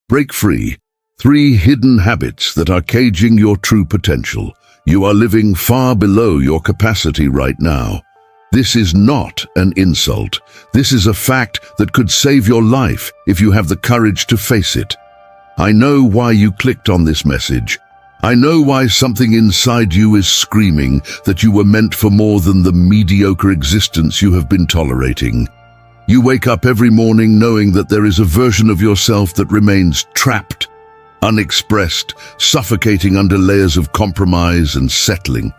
Break free. 3 hidden habits that are caging your true potential. You are living far below your capacity right now. This is not an insult. This is a fact that could save your life if you have the courage to face it. I know why you clicked on this message. I know why something inside you is screaming that you were meant for more than the mediocre existence you have been tolerating. You wake up every morning knowing that there is a version of yourself that remains trapped, unexpressed, suffocating under layers of compromise and settling.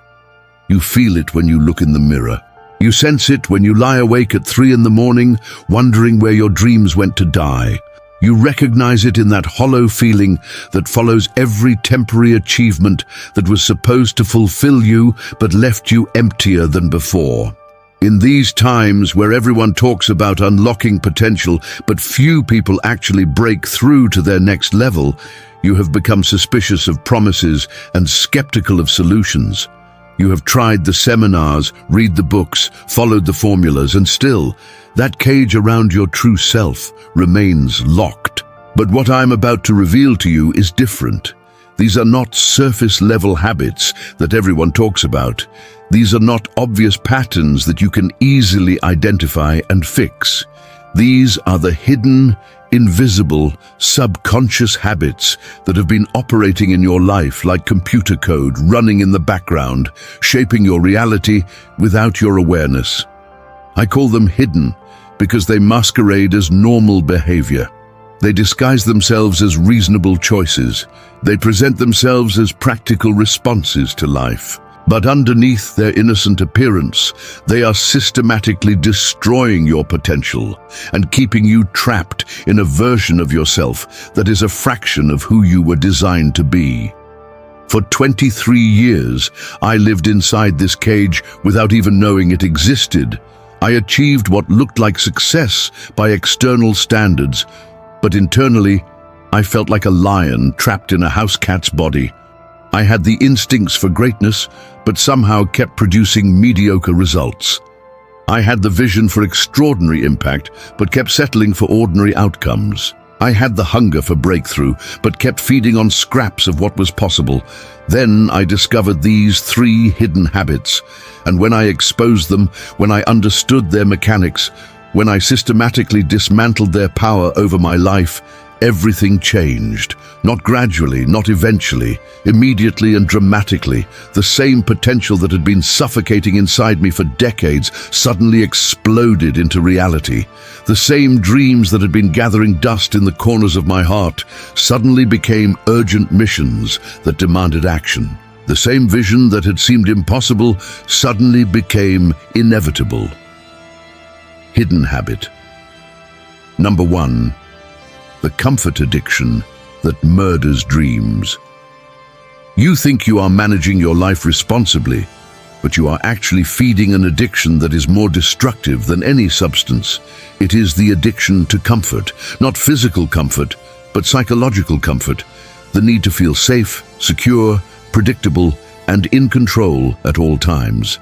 You feel it when you look in the mirror. You sense it when you lie awake at 3 in the morning, wondering where your dreams went to die. You recognize it in that hollow feeling that follows every temporary achievement that was supposed to fulfill you but left you emptier than before. In these times where everyone talks about unlocking potential but few people actually break through to their next level, you have become suspicious of promises and skeptical of solutions. You have tried the seminars, read the books, followed the formulas, and still, that cage around your true self remains locked. But what I'm about to reveal to you is different. These are not surface-level habits that everyone talks about. These are not obvious patterns that you can easily identify and fix. These are the hidden, invisible, subconscious habits that have been operating in your life like computer code running in the background, shaping your reality without your awareness. I call them hidden because they masquerade as normal behavior. They disguise themselves as reasonable choices. They present themselves as practical responses to life. But underneath their innocent appearance, they are systematically destroying your potential and keeping you trapped in a version of yourself that is a fraction of who you were designed to be. For 23 years, I lived inside this cage without even knowing it existed. I achieved what looked like success by external standards, but internally, I felt like a lion trapped in a house cat's body. I had the instincts for greatness, but somehow kept producing mediocre results. I had the vision for extraordinary impact, but kept settling for ordinary outcomes. I had the hunger for breakthrough, but kept feeding on scraps of what was possible. Then I discovered these 3 hidden habits, and when I exposed them, when I understood their mechanics, when I systematically dismantled their power over my life, everything changed. Not gradually, not eventually, immediately and dramatically. The same potential that had been suffocating inside me for decades suddenly exploded into reality. The same dreams that had been gathering dust in the corners of my heart suddenly became urgent missions that demanded action. The same vision that had seemed impossible suddenly became inevitable. Hidden habit. Number 1. The comfort addiction that murders dreams. You think you are managing your life responsibly, but you are actually feeding an addiction that is more destructive than any substance. It is the addiction to comfort, not physical comfort, but psychological comfort. The need to feel safe, secure, predictable, and in control at all times.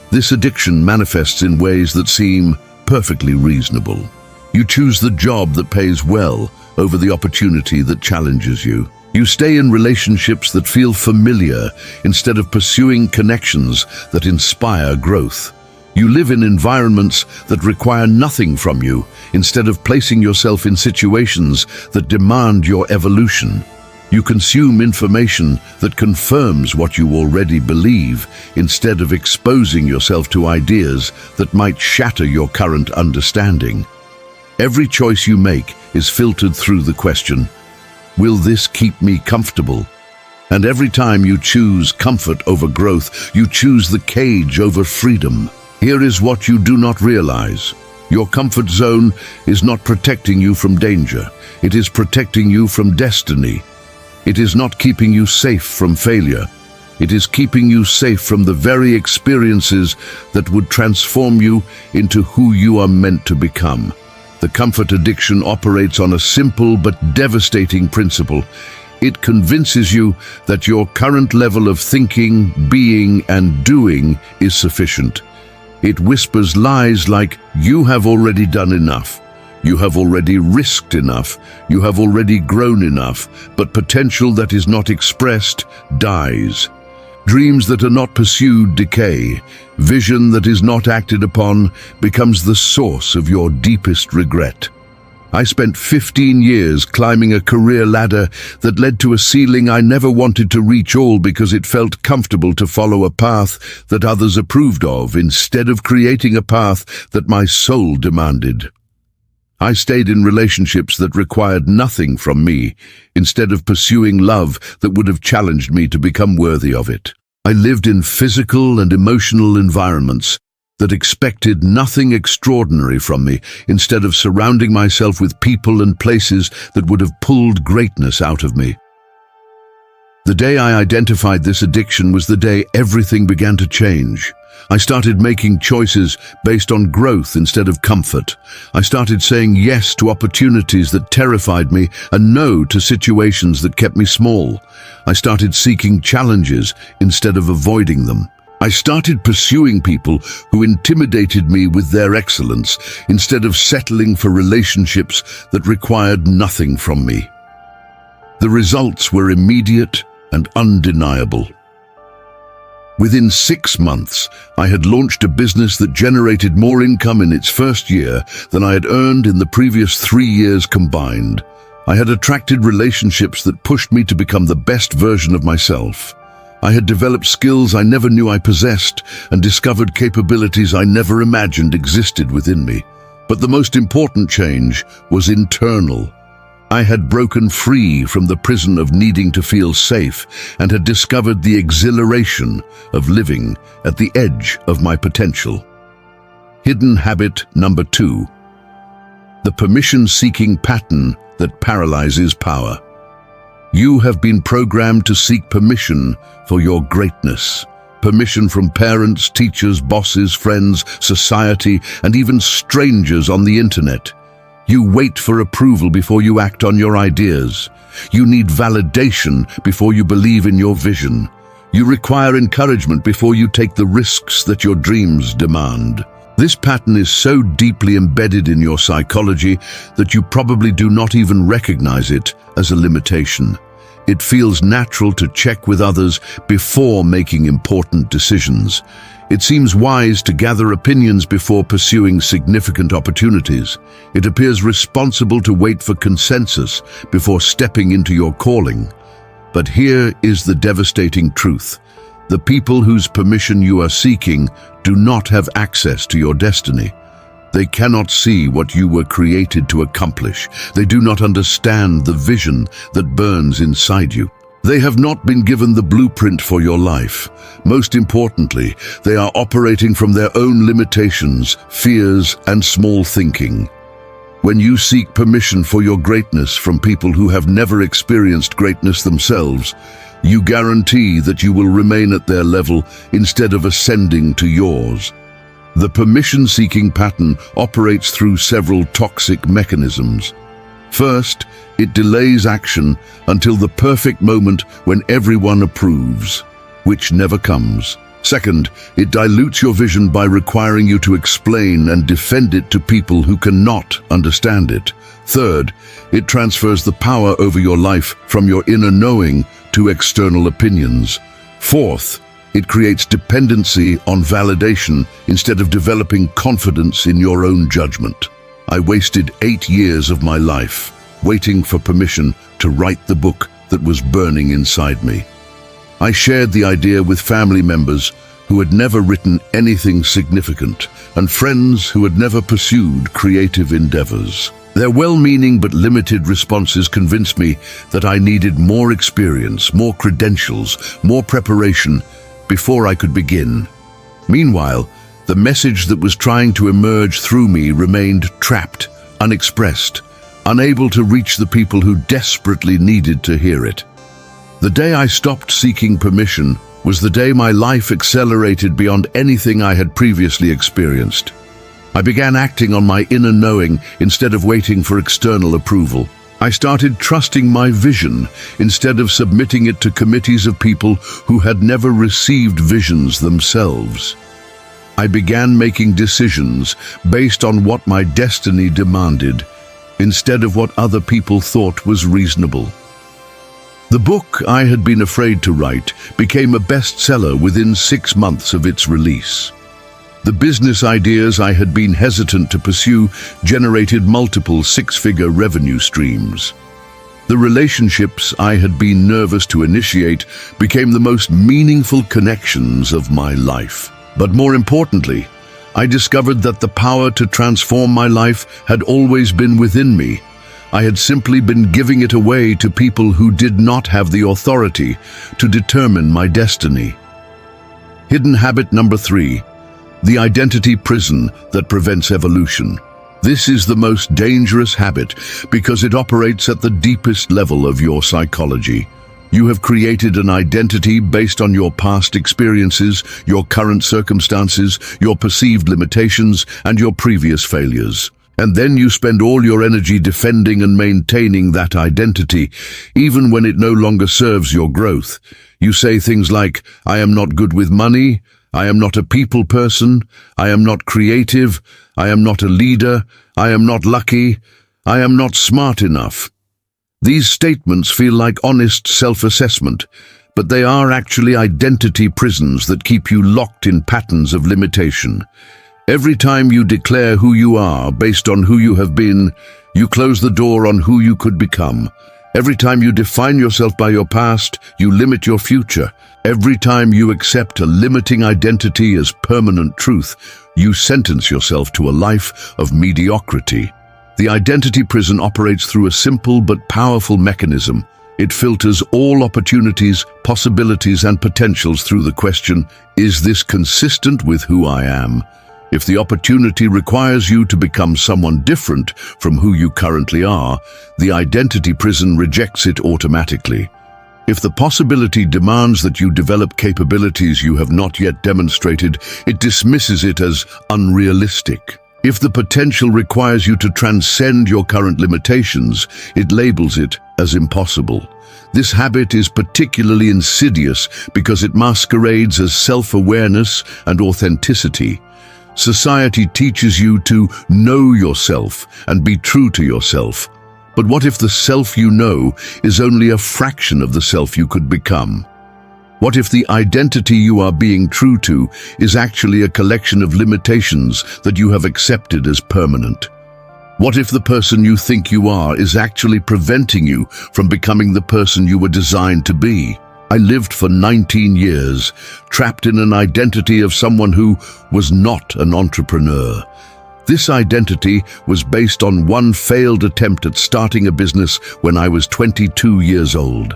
This addiction manifests in ways that seem perfectly reasonable. You choose the job that pays well over the opportunity that challenges you. You stay in relationships that feel familiar instead of pursuing connections that inspire growth. You live in environments that require nothing from you instead of placing yourself in situations that demand your evolution. You consume information that confirms what you already believe instead of exposing yourself to ideas that might shatter your current understanding. Every choice you make is filtered through the question, will this keep me comfortable? And every time you choose comfort over growth, you choose the cage over freedom. Here is what you do not realize. Your comfort zone is not protecting you from danger. It is protecting you from destiny. It is not keeping you safe from failure. It is keeping you safe from the very experiences that would transform you into who you are meant to become. The comfort addiction operates on a simple but devastating principle. It convinces you that your current level of thinking, being, and doing is sufficient. It whispers lies like, you have already done enough. You have already risked enough. You have already grown enough. But potential that is not expressed dies. Dreams that are not pursued decay. Vision that is not acted upon becomes the source of your deepest regret. I spent 15 years climbing a career ladder that led to a ceiling I never wanted to reach, all because it felt comfortable to follow a path that others approved of instead of creating a path that my soul demanded. I stayed in relationships that required nothing from me instead of pursuing love that would have challenged me to become worthy of it. I lived in physical and emotional environments that expected nothing extraordinary from me instead of surrounding myself with people and places that would have pulled greatness out of me. The day I identified this addiction was the day everything began to change. I started making choices based on growth instead of comfort. I started saying yes to opportunities that terrified me and no to situations that kept me small. I started seeking challenges instead of avoiding them. I started pursuing people who intimidated me with their excellence instead of settling for relationships that required nothing from me. The results were immediate and undeniable. Within 6 months, I had launched a business that generated more income in its first year than I had earned in the previous 3 years combined. I had attracted relationships that pushed me to become the best version of myself. I had developed skills I never knew I possessed and discovered capabilities I never imagined existed within me. But the most important change was internal. I had broken free from the prison of needing to feel safe and had discovered the exhilaration of living at the edge of my potential. Hidden habit number 2. The permission-seeking pattern that paralyzes power. You have been programmed to seek permission for your greatness. Permission from parents, teachers, bosses, friends, society, and even strangers on the internet. You wait for approval before you act on your ideas. You need validation before you believe in your vision. You require encouragement before you take the risks that your dreams demand. This pattern is so deeply embedded in your psychology that you probably do not even recognize it as a limitation. It feels natural to check with others before making important decisions. It seems wise to gather opinions before pursuing significant opportunities. It appears responsible to wait for consensus before stepping into your calling. But here is the devastating truth. The people whose permission you are seeking do not have access to your destiny. They cannot see what you were created to accomplish. They do not understand the vision that burns inside you. They have not been given the blueprint for your life. Most importantly, they are operating from their own limitations, fears, and small thinking. When you seek permission for your greatness from people who have never experienced greatness themselves, you guarantee that you will remain at their level instead of ascending to yours. The permission-seeking pattern operates through several toxic mechanisms. First, it delays action until the perfect moment when everyone approves, which never comes. Second, it dilutes your vision by requiring you to explain and defend it to people who cannot understand it. Third, it transfers the power over your life from your inner knowing to external opinions. Fourth, it creates dependency on validation instead of developing confidence in your own judgment. I wasted 8 years of my life waiting for permission to write the book that was burning inside me. I shared the idea with family members who had never written anything significant and friends who had never pursued creative endeavors. Their well-meaning but limited responses convinced me that I needed more experience, more credentials, more preparation before I could begin. Meanwhile, the message that was trying to emerge through me remained trapped, unexpressed, unable to reach the people who desperately needed to hear it. The day I stopped seeking permission was the day my life accelerated beyond anything I had previously experienced. I began acting on my inner knowing instead of waiting for external approval. I started trusting my vision instead of submitting it to committees of people who had never received visions themselves. I began making decisions based on what my destiny demanded instead of what other people thought was reasonable. The book I had been afraid to write became a bestseller within 6 months of its release. The business ideas I had been hesitant to pursue generated multiple six-figure revenue streams. The relationships I had been nervous to initiate became the most meaningful connections of my life. But more importantly, I discovered that the power to transform my life had always been within me. I had simply been giving it away to people who did not have the authority to determine my destiny. Hidden habit number 3, the identity prison that prevents evolution. This is the most dangerous habit because it operates at the deepest level of your psychology. You have created an identity based on your past experiences, your current circumstances, your perceived limitations, and your previous failures. And then you spend all your energy defending and maintaining that identity, even when it no longer serves your growth. You say things like, "I am not good with money," "I am not a people person," "I am not creative," "I am not a leader," "I am not lucky," "I am not smart enough." These statements feel like honest self-assessment, but they are actually identity prisons that keep you locked in patterns of limitation. Every time you declare who you are based on who you have been, you close the door on who you could become. Every time you define yourself by your past, you limit your future. Every time you accept a limiting identity as permanent truth, you sentence yourself to a life of mediocrity. The identity prison operates through a simple but powerful mechanism. It filters all opportunities, possibilities, and potentials through the question, is this consistent with who I am? If the opportunity requires you to become someone different from who you currently are, the identity prison rejects it automatically. If the possibility demands that you develop capabilities you have not yet demonstrated, it dismisses it as unrealistic. If the potential requires you to transcend your current limitations, it labels it as impossible. This habit is particularly insidious because it masquerades as self-awareness and authenticity. Society teaches you to know yourself and be true to yourself. But what if the self you know is only a fraction of the self you could become? What if the identity you are being true to is actually a collection of limitations that you have accepted as permanent? What if the person you think you are is actually preventing you from becoming the person you were designed to be? I lived for 19 years, trapped in an identity of someone who was not an entrepreneur. This identity was based on one failed attempt at starting a business when I was 22 years old.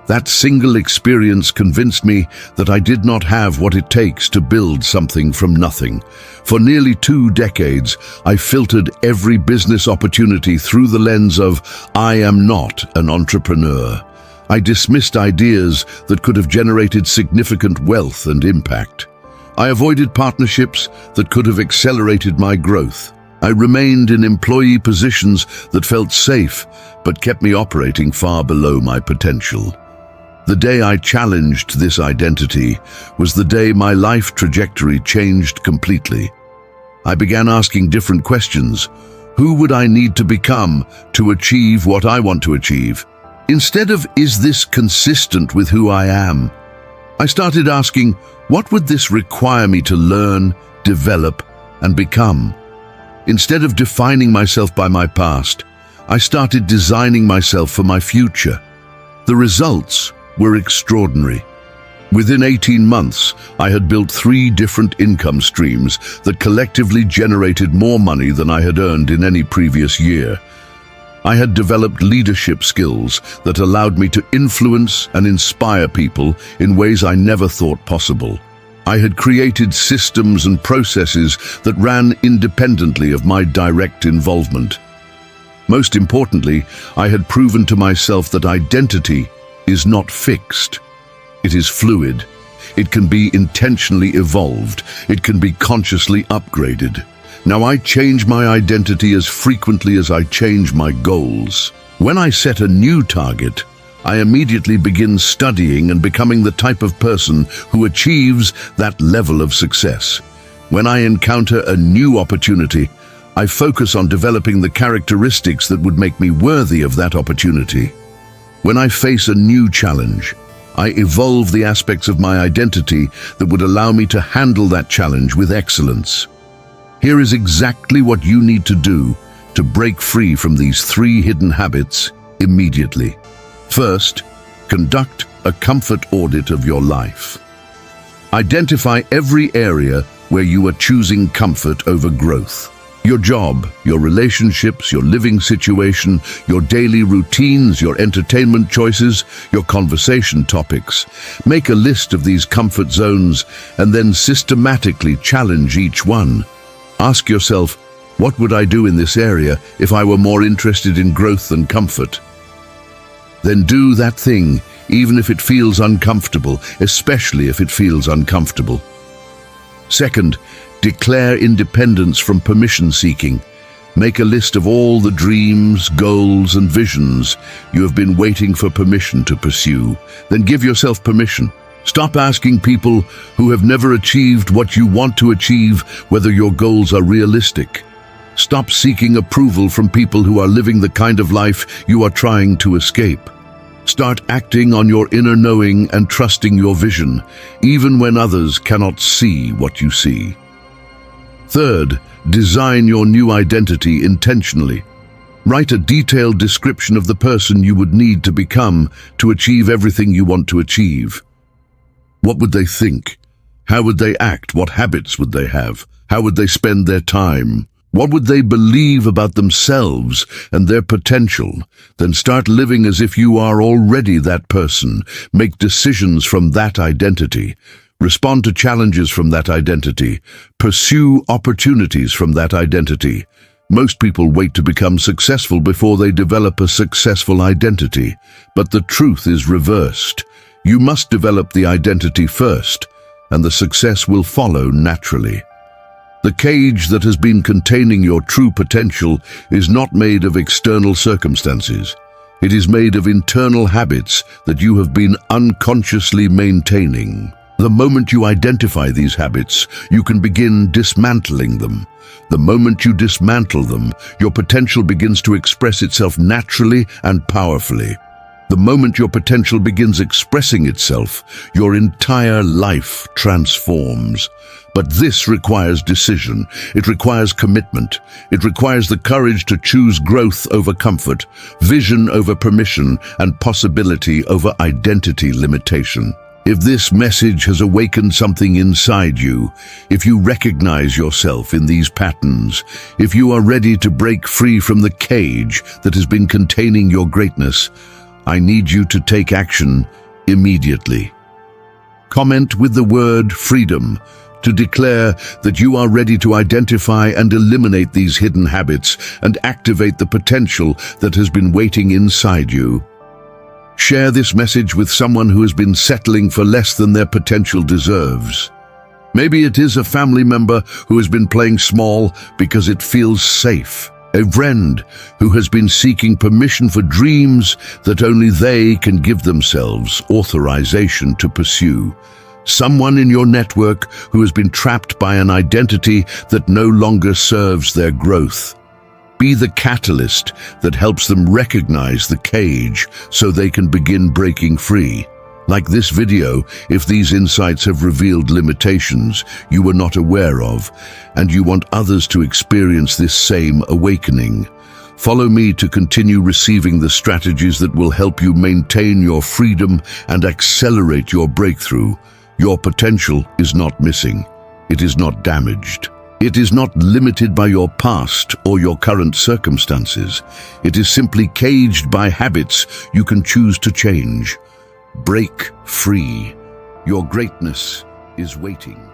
That single experience convinced me that I did not have what it takes to build something from nothing. For nearly 2 decades, I filtered every business opportunity through the lens of, I am not an entrepreneur. I dismissed ideas that could have generated significant wealth and impact. I avoided partnerships that could have accelerated my growth. I remained in employee positions that felt safe, but kept me operating far below my potential. The day I challenged this identity was the day my life trajectory changed completely. I began asking different questions. Who would I need to become to achieve what I want to achieve? Instead of, is this consistent with who I am? I started asking, what would this require me to learn, develop, and become? Instead of defining myself by my past, I started designing myself for my future. The results were extraordinary. Within 18 months, I had built 3 different income streams that collectively generated more money than I had earned in any previous year. I had developed leadership skills that allowed me to influence and inspire people in ways I never thought possible. I had created systems and processes that ran independently of my direct involvement. Most importantly, I had proven to myself that identity is not fixed. It is fluid. It can be intentionally evolved. It can be consciously upgraded. Now I change my identity as frequently as I change my goals. When I set a new target, I immediately begin studying and becoming the type of person who achieves that level of success. When I encounter a new opportunity, I focus on developing the characteristics that would make me worthy of that opportunity. When I face a new challenge, I evolve the aspects of my identity that would allow me to handle that challenge with excellence. Here is exactly what you need to do to break free from these 3 hidden habits immediately. First, conduct a comfort audit of your life. Identify every area where you are choosing comfort over growth. Your job, your relationships, your living situation, your daily routines, your entertainment choices, your conversation topics. Make a list of these comfort zones and then systematically challenge each one. Ask yourself, what would I do in this area if I were more interested in growth than comfort? Then do that thing, even if it feels uncomfortable, especially if it feels uncomfortable. Second, declare independence from permission seeking. Make a list of all the dreams, goals, and visions you have been waiting for permission to pursue. Then give yourself permission. Stop asking people who have never achieved what you want to achieve whether your goals are realistic. Stop seeking approval from people who are living the kind of life you are trying to escape. Start acting on your inner knowing and trusting your vision, even when others cannot see what you see. Third, design your new identity intentionally. Write a detailed description of the person you would need to become to achieve everything you want to achieve. What would they think? How would they act? What habits would they have? How would they spend their time? What would they believe about themselves and their potential? Then start living as if you are already that person. Make decisions from that identity. Respond to challenges from that identity. Pursue opportunities from that identity. Most people wait to become successful before they develop a successful identity. But the truth is reversed. You must develop the identity first, and the success will follow naturally. The cage that has been containing your true potential is not made of external circumstances. It is made of internal habits that you have been unconsciously maintaining. The moment you identify these habits, you can begin dismantling them. The moment you dismantle them, your potential begins to express itself naturally and powerfully. The moment your potential begins expressing itself, your entire life transforms. But this requires decision. It requires commitment. It requires the courage to choose growth over comfort, vision over permission, and possibility over identity limitation. If this message has awakened something inside you, if you recognize yourself in these patterns, if you are ready to break free from the cage that has been containing your greatness, I need you to take action immediately. Comment with the word freedom to declare that you are ready to identify and eliminate these hidden habits and activate the potential that has been waiting inside you. Share this message with someone who has been settling for less than their potential deserves. Maybe it is a family member who has been playing small because it feels safe. A friend who has been seeking permission for dreams that only they can give themselves authorization to pursue. Someone in your network who has been trapped by an identity that no longer serves their growth. Be the catalyst that helps them recognize the cage so they can begin breaking free. Like this video, if these insights have revealed limitations you were not aware of, and you want others to experience this same awakening, follow me to continue receiving the strategies that will help you maintain your freedom and accelerate your breakthrough. Your potential is not missing. It is not damaged. It is not limited by your past or your current circumstances. It is simply caged by habits you can choose to change. Break free. Your greatness is waiting.